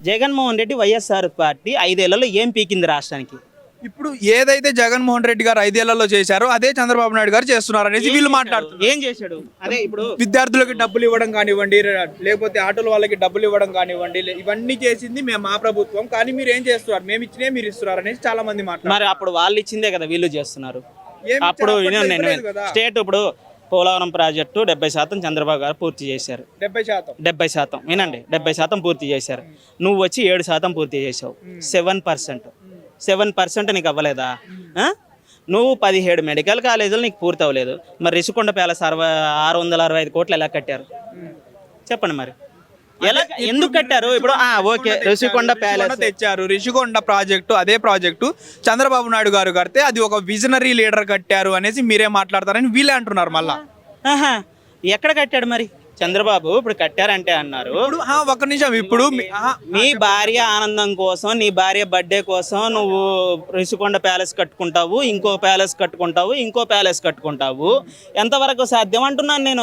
Jaganmohan Reddy YSR party 5 ఏళ్లలో ఏం పీకింది రాష్ట్రానికి? ఇప్పుడు ఏదైతే జగన్మోహన్ రెడ్డి గారు 5 ఏళ్లలో చేశారో అదే చంద్రబాబు నాయుడు గారు చేస్తున్నారు అనేసి వీళ్ళు మాట్లాడుతున్నారు. ఏం చేశాడు? అదే ఇప్పుడు విద్యార్థులకి డబ్బులు ఇవ్వడం కానివ్వండి, లేకపోతే ఆటోల వాళ్ళకి డబ్బులు ఇవ్వడం కానివ్వండి, ఇవన్నీ చేసింది మేము మా ప్రభుత్వం, కానీ మీరు ఏం చేస్తున్నారు, మేము ఇచ్చినే మీరు ఇస్తున్నారు అనేసి చాలా మంది మాట్లాడుతున్నారు. మరి అప్పుడు వాళ్ళు ఇచ్చిందే కదా వీళ్ళు చేస్తున్నారు. ఏమి అప్పుడు ఇచ్చారు? అప్పట్లో నేను ఇవ్వలేదు కదా. స్టేట్ ఇప్పుడు పోలవరం ప్రాజెక్టు 70% చంద్రబాబు గారు పూర్తి చేశారు. 70%. 70% వినండి, 70% పూర్తి చేశారు. నువ్వు వచ్చి 7% పూర్తి చేసావు. 7% నీకు అవ్వలేదా? నువ్వు 17 మెడికల్ కాలేజీలు నీకు పూర్తి అవ్వలేదు. మరి రిషికొండ ప్యాలెస్ 665 కోట్లు ఎలా కట్టారు చెప్పండి? మరి ఎలా ఎందుకు కట్టారు? ఇప్పుడు ఓకే, రిషికొండ ప్యాలెస్ తెచ్చారు, రిషికొండ ప్రాజెక్టు, అదే ప్రాజెక్టు చంద్రబాబు నాయుడు గారు కడితే అది ఒక విజనరీ లీడర్ కట్టారు అనేసి మీరే మాట్లాడతారని వీళ్ళే అంటున్నారు. మళ్ళా ఎక్కడ కట్టాడు మరి చంద్రబాబు? ఇప్పుడు కట్టారంటే అన్నారు. ఇప్పుడు ఒక్క నిమిషం, ఇప్పుడు నీ భార్య ఆనందం కోసం, నీ భార్య బర్త్డే కోసం నువ్వు రిషికొండ ప్యాలెస్ కట్టుకుంటావు, ఇంకో ప్యాలెస్ కట్టుకుంటావు, ఇంకో ప్యాలెస్ కట్టుకుంటావు. ఎంతవరకు సాధ్యం అంటున్నాను నేను.